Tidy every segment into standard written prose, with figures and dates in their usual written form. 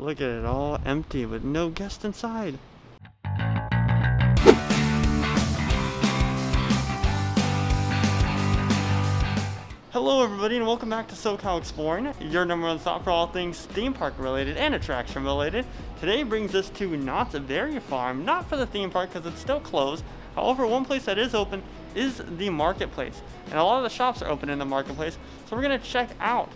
Look at it, all empty with no guest inside. Hello everybody and welcome back to SoCal Exploring, your number one stop for all things theme park related and attraction related. Today brings us to Knott's Berry Farm, not for the theme park because it's still closed. However, one place that is open is the marketplace, and a lot of the shops are open in the marketplace, so we're going to check out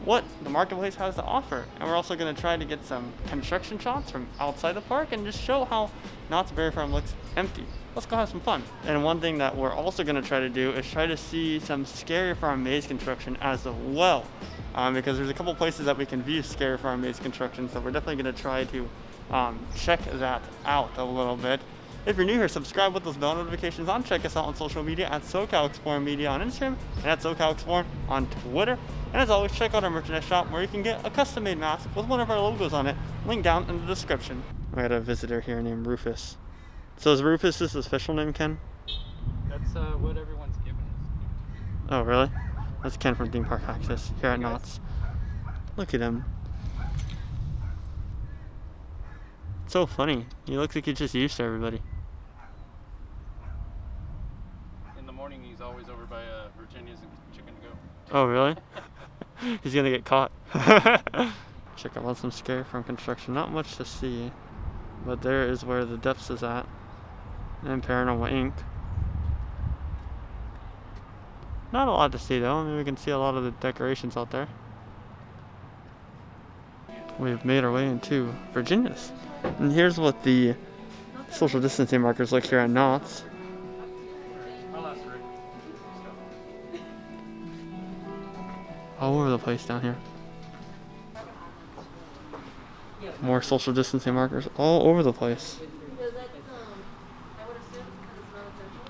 what the marketplace has to offer. And we're also going to try to get some construction shots from outside the park and just show how Knott's Berry Farm looks empty. Let's go have some fun. And one thing that we're also going to try to do is try to see some Scary Farm maze construction as well, because there's a couple places that we can view Scary Farm maze construction, so we're definitely going to try to check that out a little bit. If you're new here, subscribe with those bell notifications on. Check us out on social media at SoCal Exploring Media on Instagram and at SoCal Exploring on Twitter. And as always, check out our merchandise shop where you can get a custom-made mask with one of our logos on it. Link down in the description. I got a visitor here named Rufus. So is Rufus his official name, Ken? That's what everyone's given us. Oh, really? That's Ken from Theme Park Access here at Knott's. Look at him. So funny. He looks like he's just used to everybody. In the morning, he's always over by Virginia's and Chicken to Go. Oh, really? He's gonna get caught. Check out some Scary Farm construction. Not much to see, but there is where the depths is at. And Paranormal Inc. Not a lot to see though. I mean, we can see a lot of the decorations out there. We've made our way into Virginia's. And here's what the social distancing markers look here at Knott's. All over the place down here. More social distancing markers all over the place.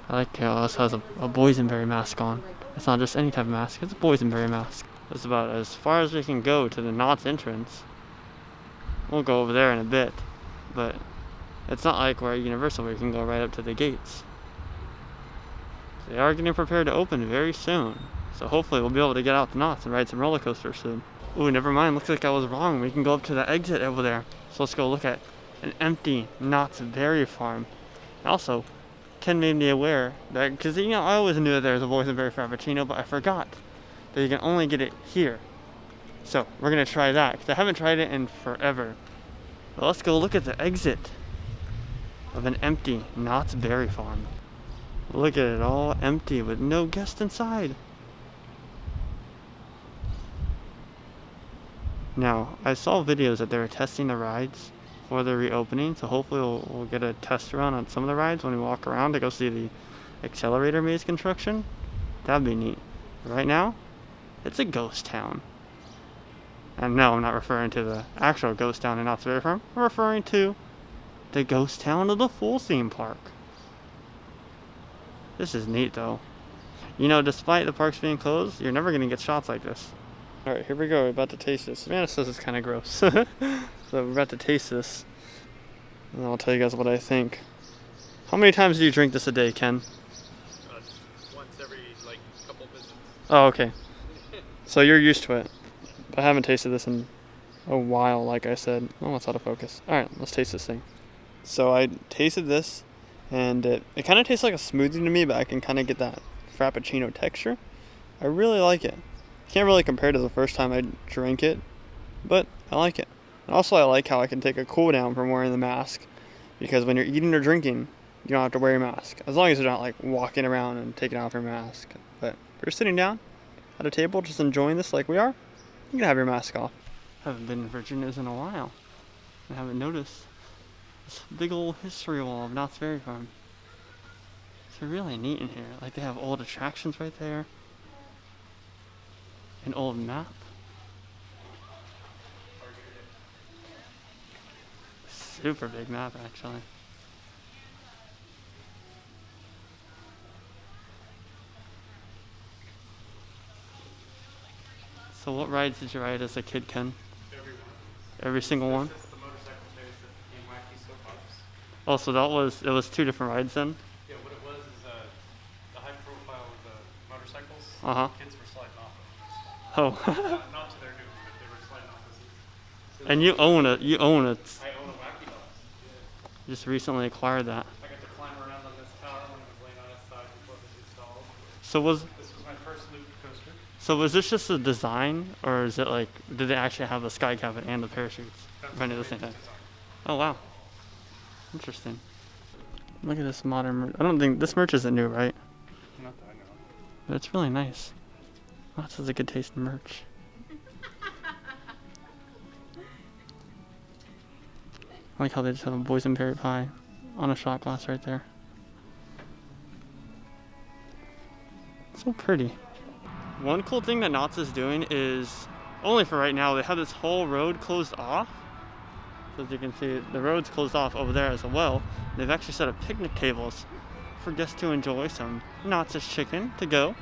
I like how this has a boysenberry mask on. It's not just any type of mask, it's a boysenberry mask. That's about as far as we can go to the Knott's entrance. We'll go over there in a bit, but it's not like we're at Universal where you can go right up to the gates. They are getting prepared to open very soon, so hopefully we'll be able to get out to Knott's and ride some roller coasters soon. Ooh, never mind, looks like I was wrong. We can go up to the exit over there. So let's go look at an empty Knott's Berry Farm. And also, Ken made me aware that, because you know, I always knew that there was a boysenberry frappuccino, but I forgot that you can only get it here. So we're gonna try that, because I haven't tried it in forever. But let's go look at the exit of an empty Knott's Berry Farm. Look at it, all empty with no guest inside. Now, I saw videos that they were testing the rides for the reopening, so hopefully we'll get a test run on some of the rides when we walk around to go see the accelerator maze construction. That'd be neat. Right now, it's a ghost town. And no, I'm not referring to the actual ghost town in Knott's Berry Farm. I'm referring to the ghost town of the full theme park. This is neat though. You know, despite the parks being closed, you're never going to get shots like this. Alright, here we go. We're about to taste this. Man, it says it's kind of gross. So we're about to taste this. And I'll tell you guys what I think. How many times do you drink this a day, Ken? Once every, couple visits. Oh, okay. So you're used to it. But I haven't tasted this in a while, like I said. Oh, it's out of focus. Alright, let's taste this thing. So I tasted this, and it kind of tastes like a smoothie to me, but I can kind of get that frappuccino texture. I really like it. Can't really compare to the first time I drank it, but I like it. And also I like how I can take a cool down from wearing the mask, because when you're eating or drinking, you don't have to wear a mask. As long as you're not walking around and taking off your mask. But if you're sitting down at a table just enjoying this like we are, you can have your mask off. Haven't been in Virginia's in a while. I haven't noticed this big old history wall of Knott's Berry Farm. It's really neat in here. Like they have old attractions right there. An old map. Super big map, actually. So what rides did you ride as a kid, Ken? Everyone. Every single one? Just the motorcycle chase that became wacky soap operas. Oh, so it was two different rides then? Yeah, what it was is the high profile of the motorcycles. Uh-huh. Kids were sliding off of them. Oh. Not to their doom, but they were sliding off the seats. So And you own it. You own it. I own a Wacky Dogs. Yeah. Just recently acquired that. I got to climb around on this tower when it was laying on its side before it was installed. This was my first Snoopy coaster. So was this just a design, or is it like, did they actually have the sky cabin and the parachutes running at the same time? Oh wow, interesting. Look at this modern merch. I don't think this merch isn't new, right? Not that I know. But it's really nice. Lots of a good taste in merch. I like how they just have a boysenberry pie on a shot glass right there. So pretty. One cool thing that Knott's is doing is, only for right now, they have this whole road closed off. So as you can see, the road's closed off over there as well. They've actually set up picnic tables for guests to enjoy some Knott's chicken to go.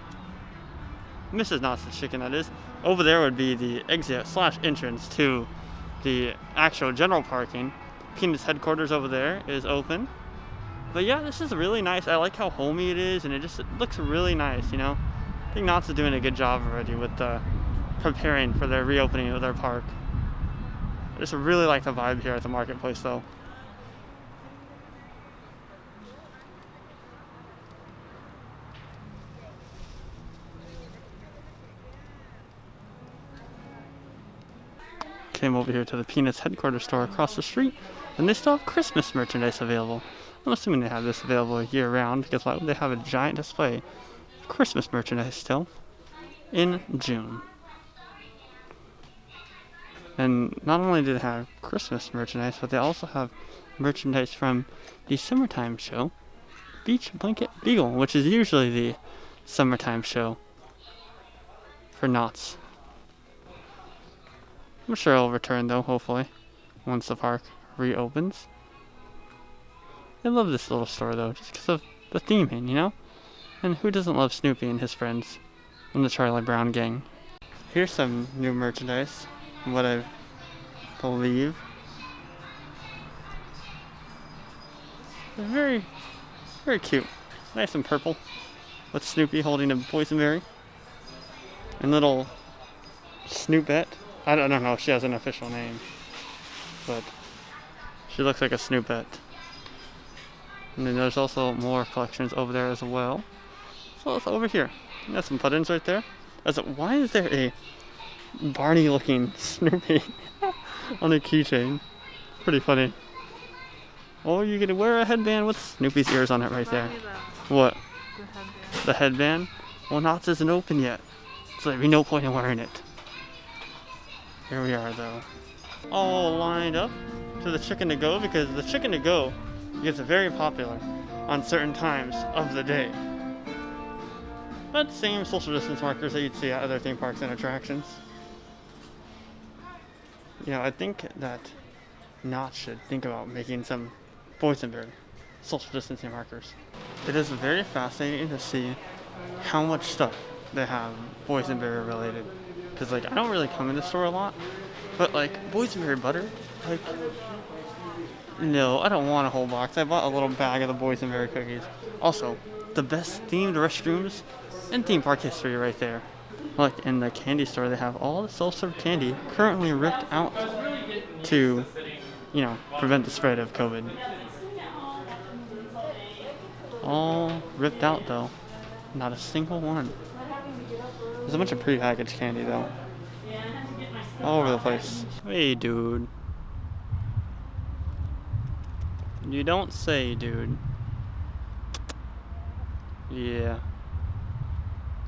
Mrs. Knott's chicken, that is. Over there would be the exit / entrance to the actual general parking. Peanuts headquarters over there is open. But yeah, this is really nice. I like how homey it is, and it looks really nice, you know? I think Knott's is doing a good job already with preparing for their reopening of their park. I just really like the vibe here at the marketplace though. Came over here to the Peanuts headquarters store across the street, and they still have Christmas merchandise available. I'm assuming they have this available year round, because why would they have a giant display of Christmas merchandise still in June? And not only do they have Christmas merchandise, but they also have merchandise from the summertime show, Beach Blanket Beagle, which is usually the summertime show for Knott's. I'm sure it'll return though, hopefully, once the park reopens. I love this little store though, just because of the theming, you know? And who doesn't love Snoopy and his friends from the Charlie Brown gang? Here's some new merchandise, what I believe. Very, very cute. Nice and purple, with Snoopy holding a boysenberry. And little Snoopette. I don't know if she has an official name, but she looks like a Snoopette. And then there's also more collections over there as well. So it's over here. Got some buttons right there. Why is there a Barney-looking Snoopy on a keychain? Pretty funny. Oh, you could wear a headband with Snoopy's ears on it right there. What? The headband. The headband? Well, Knott's isn't open yet, so there'd be no point in wearing it. Here we are though, all lined up to the chicken to go, because the chicken to go gets very popular on certain times of the day. But same social distance markers that you'd see at other theme parks and attractions. You know, I think that Knott should think about making some boysenberry social distancing markers. It is very fascinating to see how much stuff they have boysenberry related. Because, like, I don't really come in the store a lot, but, like, boysenberry butter, like, no, I don't want a whole box. I bought a little bag of the boysenberry cookies. Also, the best themed restrooms in theme park history right there. Like, in the candy store, they have all the self-serve candy currently ripped out to, you know, prevent the spread of COVID. All ripped out, though. Not a single one. There's a bunch of pre-packaged candy though. All over the place. Hey dude. You don't say, dude. Yeah.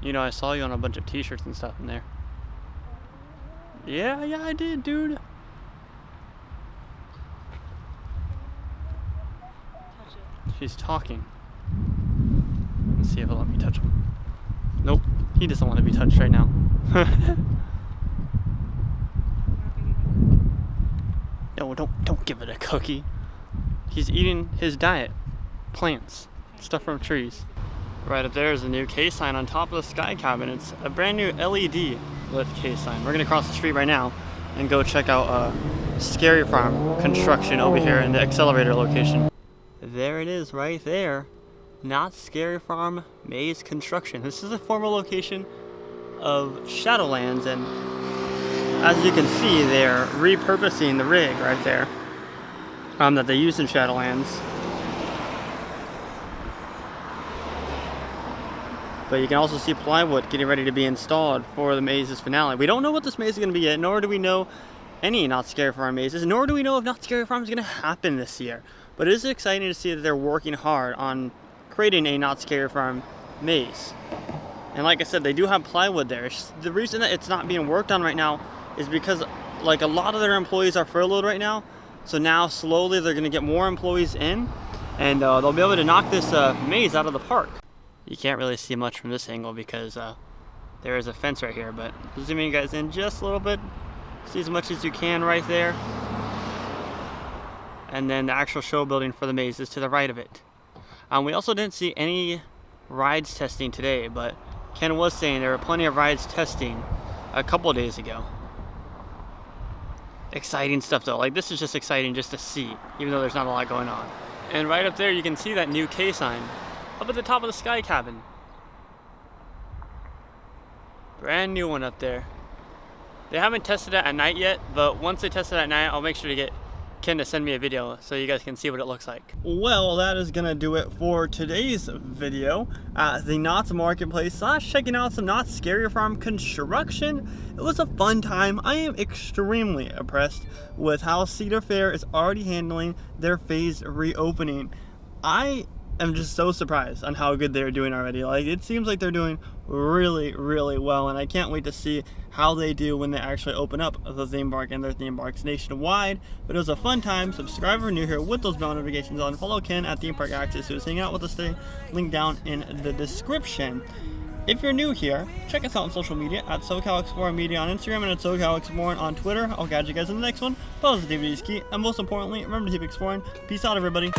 You know, I saw you on a bunch of t-shirts and stuff in there. Yeah, I did, dude. Touch it. She's talking. Let's see if it'll let me touch him. Nope. He doesn't want to be touched right now. No, don't give it a cookie. He's eating his diet. Plants. Stuff from trees. Right up there is a new K sign on top of the sky cabin. It's a brand new LED lit K sign. We're gonna cross the street right now and go check out Scary Farm construction over here in the accelerator location. There it is right there. Knott's Scary Farm Maze Construction. This is a former location of Shadowlands, and As you can see, they're repurposing the rig right there that they used in Shadowlands. But you can also see plywood getting ready to be installed for the maze's finale. We don't know what this maze is going to be yet, nor do we know any Not Scary Farm mazes, nor do we know if Not Scary Farm is going to happen this year. But it is exciting to see that they're working hard on creating a Not Scary Farm maze. And like I said, they do have plywood there. The reason that it's not being worked on right now is because like a lot of their employees are furloughed right now. So now slowly they're going to get more employees in, and they'll be able to knock this maze out of the park. You can't really see much from this angle because there is a fence right here, but zooming you guys in just a little bit, see as much as you can right there. And then the actual show building for the maze is to the right of it. We also didn't see any rides testing today, but Ken was saying there were plenty of rides testing a couple days ago. Exciting stuff though, like this is just exciting just to see, even though there's not a lot going on. And right up there you can see that new K sign up at the top of the sky cabin. Brand new one up there. They haven't tested it at night yet, but once they test it at night, I'll make sure to get Ken to send me a video so you guys can see what it looks like. Well, that is gonna do it for today's video at the Knott's Marketplace / checking out some Not Scary Farm construction. It was a fun time. I am extremely impressed with how Cedar Fair is already handling their phased reopening. I am just so surprised on how good they're doing already. Like, it seems like they're doing really, really well, and I can't wait to see how they do when they actually open up the theme park and their theme parks nationwide. But it was a fun time. Subscribe if you're new here with those bell notifications on. Follow Ken at Theme Park Access, who is hanging out with us today. Link down in the description. If you're new here, check us out on social media at SoCal Explorer Media on Instagram and at SoCal Exploring on Twitter. I'll catch you guys in the next one. Positivity is key, and most importantly, remember to keep exploring. Peace out, everybody.